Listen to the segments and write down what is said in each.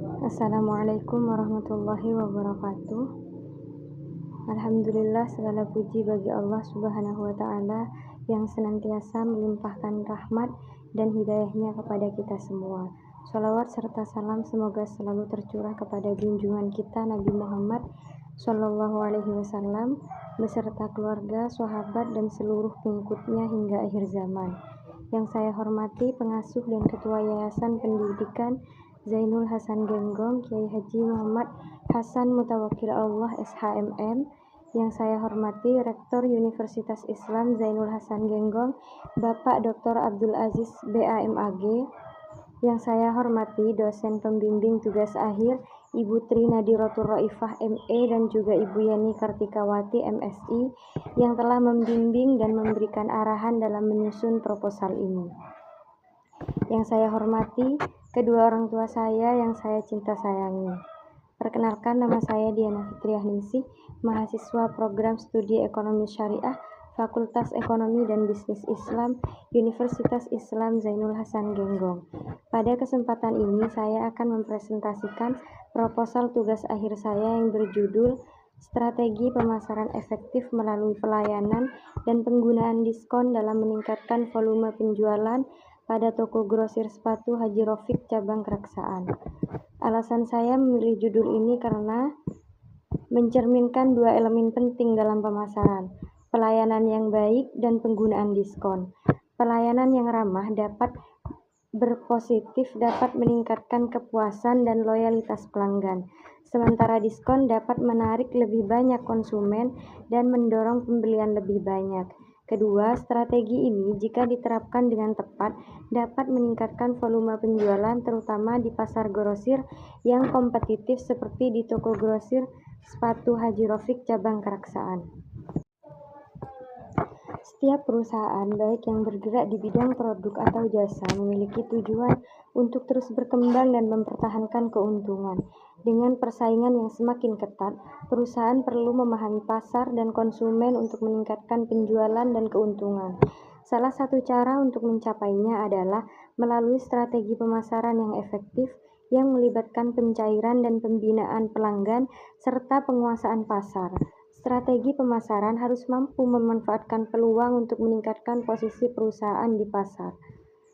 Assalamualaikum warahmatullahi wabarakatuh. Alhamdulillah, segala puji bagi Allah Subhanahu wa Ta'ala yang senantiasa melimpahkan rahmat dan hidayahnya kepada kita semua. Sholawat serta salam semoga selalu tercurah kepada junjungan kita Nabi Muhammad Shallallahu Alaihi Wasallam beserta keluarga, sahabat, dan seluruh pengikutnya hingga akhir zaman. Yang saya hormati pengasuh dan ketua Yayasan Pendidikan Zainul Hasan Genggong, Kiai Haji Muhammad Hasan Mutawakkil Allah SHMM. Yang saya hormati Rektor Universitas Islam Zainul Hasan Genggong, Bapak Dr. Abdul Aziz BAMAG. Yang saya hormati dosen pembimbing tugas akhir Ibu Tri Nadirotur Raifah ME dan juga Ibu Yani Kartikawati MSI yang telah membimbing dan memberikan arahan dalam menyusun proposal ini. Yang saya hormati kedua orang tua saya yang saya cinta sayangi. Perkenalkan, nama saya Diana Fitriah Ningsih, mahasiswa program studi Ekonomi Syariah, Fakultas Ekonomi dan Bisnis Islam, Universitas Islam Zainul Hasan Genggong. Pada kesempatan ini saya akan mempresentasikan proposal tugas akhir saya yang berjudul Strategi Pemasaran Efektif Melalui Pelayanan dan Penggunaan Diskon dalam Meningkatkan Volume Penjualan pada toko grosir sepatu Haji Rofiq cabang Keraksaan. Alasan saya memilih judul ini karena mencerminkan dua elemen penting dalam pemasaran, pelayanan yang baik dan penggunaan diskon. Pelayanan yang ramah dapat berpositif dapat meningkatkan kepuasan dan loyalitas pelanggan, sementara diskon dapat menarik lebih banyak konsumen dan mendorong pembelian lebih banyak. Kedua, strategi ini jika diterapkan dengan tepat dapat meningkatkan volume penjualan terutama di pasar grosir yang kompetitif seperti di toko grosir sepatu Haji Rofiq cabang Keraksaan. Setiap perusahaan, baik yang bergerak di bidang produk atau jasa, memiliki tujuan untuk terus berkembang dan mempertahankan keuntungan. Dengan persaingan yang semakin ketat, perusahaan perlu memahami pasar dan konsumen untuk meningkatkan penjualan dan keuntungan. Salah satu cara untuk mencapainya adalah melalui strategi pemasaran yang efektif yang melibatkan pencairan dan pembinaan pelanggan serta penguasaan pasar. Strategi pemasaran harus mampu memanfaatkan peluang untuk meningkatkan posisi perusahaan di pasar.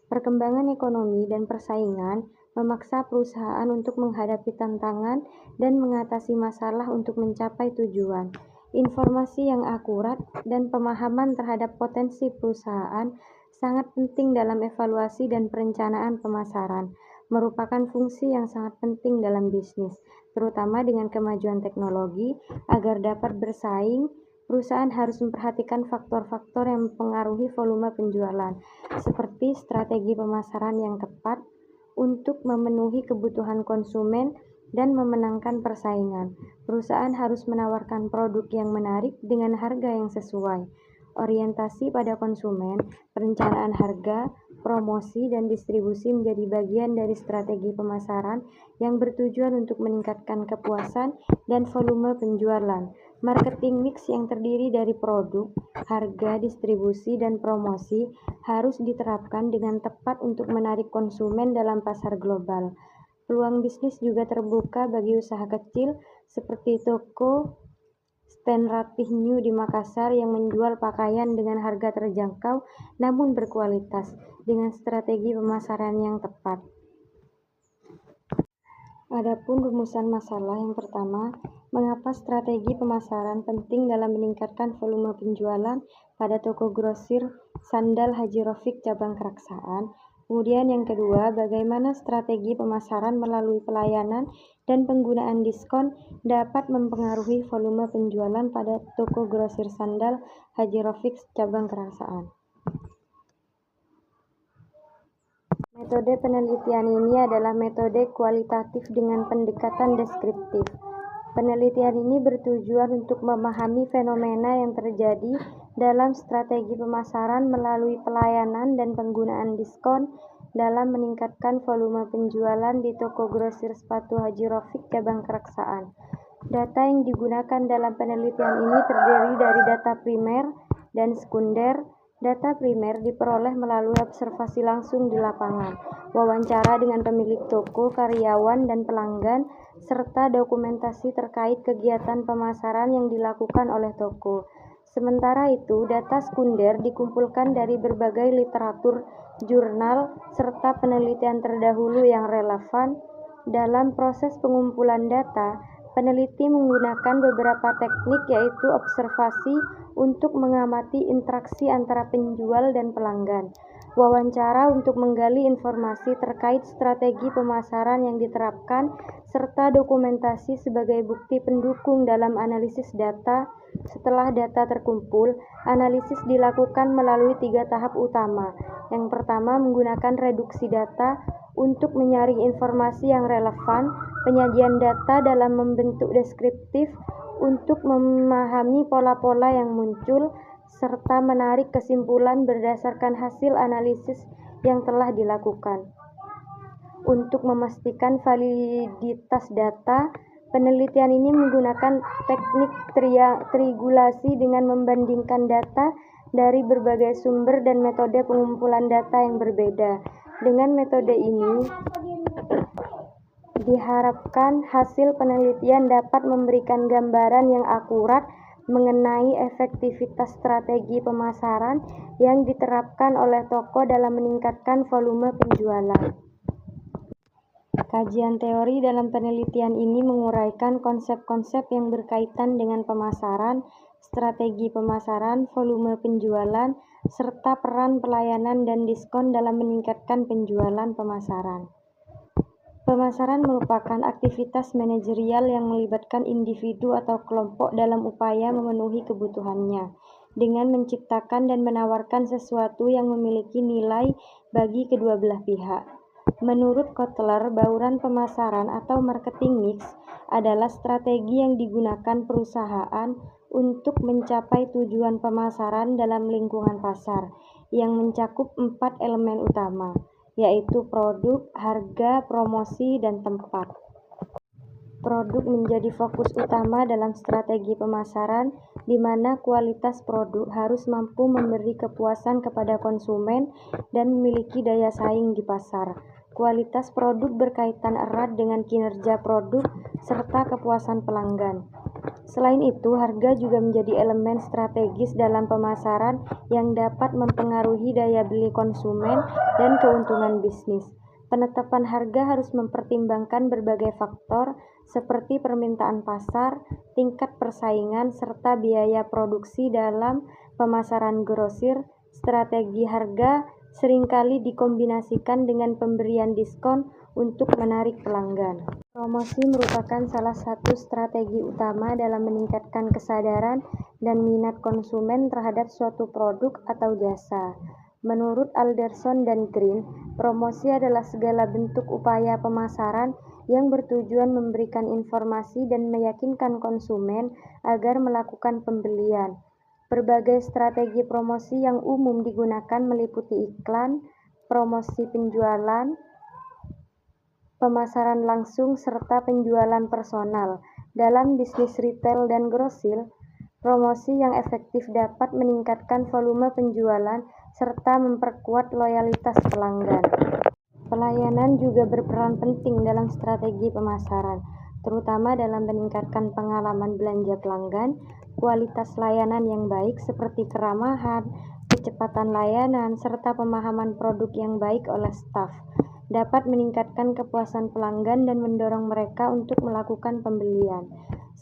Perkembangan ekonomi dan persaingan memaksa perusahaan untuk menghadapi tantangan dan mengatasi masalah untuk mencapai tujuan. Informasi yang akurat dan pemahaman terhadap potensi perusahaan sangat penting dalam evaluasi dan perencanaan pemasaran, merupakan fungsi yang sangat penting dalam bisnis, terutama dengan kemajuan teknologi. Agar dapat bersaing, perusahaan harus memperhatikan faktor-faktor yang mempengaruhi volume penjualan, seperti strategi pemasaran yang tepat untuk memenuhi kebutuhan konsumen dan memenangkan persaingan. Perusahaan harus menawarkan produk yang menarik dengan harga yang sesuai. Orientasi pada konsumen, perencanaan harga, promosi, dan distribusi menjadi bagian dari strategi pemasaran yang bertujuan untuk meningkatkan kepuasan dan volume penjualan. Marketing mix yang terdiri dari produk, harga, distribusi, dan promosi harus diterapkan dengan tepat untuk menarik konsumen dalam pasar global. Peluang bisnis juga terbuka bagi usaha kecil seperti toko Stand Rapih New di Makassar yang menjual pakaian dengan harga terjangkau namun berkualitas dengan strategi pemasaran yang tepat. Adapun rumusan masalah yang pertama, mengapa strategi pemasaran penting dalam meningkatkan volume penjualan pada toko grosir sandal Haji Rofiq cabang Keraksaan. Kemudian yang kedua, bagaimana strategi pemasaran melalui pelayanan dan penggunaan diskon dapat mempengaruhi volume penjualan pada toko grosir sandal Haji Rofiq cabang Keraksaan. Metode penelitian ini adalah metode kualitatif dengan pendekatan deskriptif. Penelitian ini bertujuan untuk memahami fenomena yang terjadi dalam strategi pemasaran melalui pelayanan dan penggunaan diskon dalam meningkatkan volume penjualan di toko grosir sepatu Haji Rofiq cabang Keraksaan. Data yang digunakan dalam penelitian ini terdiri dari data primer dan sekunder, Data primer diperoleh melalui observasi langsung di lapangan, wawancara dengan pemilik toko, karyawan, dan pelanggan, serta dokumentasi terkait kegiatan pemasaran yang dilakukan oleh toko. Sementara itu, data sekunder dikumpulkan dari berbagai literatur, jurnal, serta penelitian terdahulu yang relevan. Dalam proses pengumpulan data, peneliti menggunakan beberapa teknik yaitu observasi untuk mengamati interaksi antara penjual dan pelanggan, wawancara untuk menggali informasi terkait strategi pemasaran yang diterapkan, serta dokumentasi sebagai bukti pendukung dalam analisis data. Setelah data terkumpul, analisis dilakukan melalui 3 tahap utama. Yang pertama, menggunakan reduksi data untuk menyaring informasi yang relevan, penyajian data dalam membentuk deskriptif untuk memahami pola-pola yang muncul, serta menarik kesimpulan berdasarkan hasil analisis yang telah dilakukan. Untuk memastikan validitas data, penelitian ini menggunakan teknik triangulasi dengan membandingkan data dari berbagai sumber dan metode pengumpulan data yang berbeda. Dengan metode ini, diharapkan hasil penelitian dapat memberikan gambaran yang akurat mengenai efektivitas strategi pemasaran yang diterapkan oleh toko dalam meningkatkan volume penjualan. Kajian teori dalam penelitian ini menguraikan konsep-konsep yang berkaitan dengan pemasaran, strategi pemasaran, volume penjualan, serta peran pelayanan dan diskon dalam meningkatkan penjualan pemasaran. Pemasaran merupakan aktivitas manajerial yang melibatkan individu atau kelompok dalam upaya memenuhi kebutuhannya, dengan menciptakan dan menawarkan sesuatu yang memiliki nilai bagi kedua belah pihak. Menurut Kotler, bauran pemasaran atau marketing mix adalah strategi yang digunakan perusahaan untuk mencapai tujuan pemasaran dalam lingkungan pasar, yang mencakup 4 elemen utama, yaitu produk, harga, promosi, dan tempat. Produk menjadi fokus utama dalam strategi pemasaran, di mana kualitas produk harus mampu memberi kepuasan kepada konsumen dan memiliki daya saing di pasar. Kualitas produk berkaitan erat dengan kinerja produk serta kepuasan pelanggan. Selain itu, harga juga menjadi elemen strategis dalam pemasaran yang dapat mempengaruhi daya beli konsumen dan keuntungan bisnis. Penetapan harga harus mempertimbangkan berbagai faktor seperti permintaan pasar, tingkat persaingan, serta biaya produksi dalam pemasaran grosir. Strategi harga seringkali dikombinasikan dengan pemberian diskon untuk menarik pelanggan. Promosi merupakan salah satu strategi utama dalam meningkatkan kesadaran dan minat konsumen terhadap suatu produk atau jasa. Menurut Alderson dan Green, promosi adalah segala bentuk upaya pemasaran yang bertujuan memberikan informasi dan meyakinkan konsumen agar melakukan pembelian. Berbagai strategi promosi yang umum digunakan meliputi iklan, promosi penjualan, pemasaran langsung, serta penjualan personal. Dalam bisnis retail dan grosir, promosi yang efektif dapat meningkatkan volume penjualan serta memperkuat loyalitas pelanggan. Pelayanan juga berperan penting dalam strategi pemasaran, terutama dalam meningkatkan pengalaman belanja pelanggan. Kualitas layanan yang baik seperti keramahan, kecepatan layanan, serta pemahaman produk yang baik oleh staf dapat meningkatkan kepuasan pelanggan dan mendorong mereka untuk melakukan pembelian.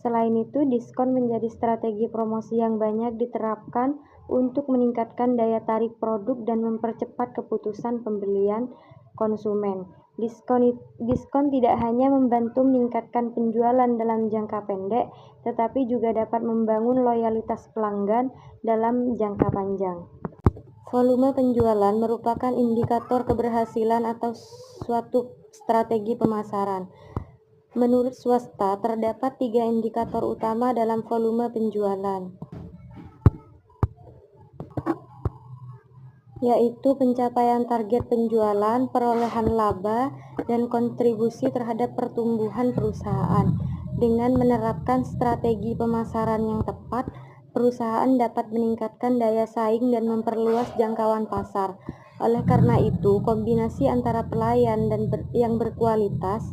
Selain itu, diskon menjadi strategi promosi yang banyak diterapkan untuk meningkatkan daya tarik produk dan mempercepat keputusan pembelian konsumen. Diskon tidak hanya membantu meningkatkan penjualan dalam jangka pendek, tetapi juga dapat membangun loyalitas pelanggan dalam jangka panjang. Volume penjualan merupakan indikator keberhasilan atau suatu strategi pemasaran. Menurut swasta, terdapat 3 indikator utama dalam volume penjualan, yaitu pencapaian target penjualan, perolehan laba, dan kontribusi terhadap pertumbuhan perusahaan. Dengan menerapkan strategi pemasaran yang tepat, perusahaan dapat meningkatkan daya saing dan memperluas jangkauan pasar. Oleh karena itu, kombinasi antara pelayan yang berkualitas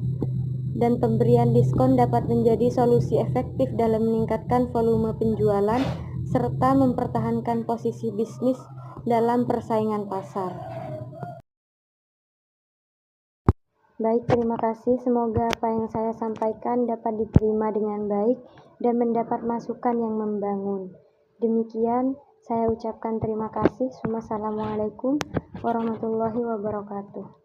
dan pemberian diskon dapat menjadi solusi efektif dalam meningkatkan volume penjualan serta mempertahankan posisi bisnis dalam persaingan pasar. Baik, terima kasih. Semoga apa yang saya sampaikan dapat diterima dengan baik dan mendapat masukan yang membangun. Demikian, saya ucapkan terima kasih. Wassalamualaikum warahmatullahi wabarakatuh.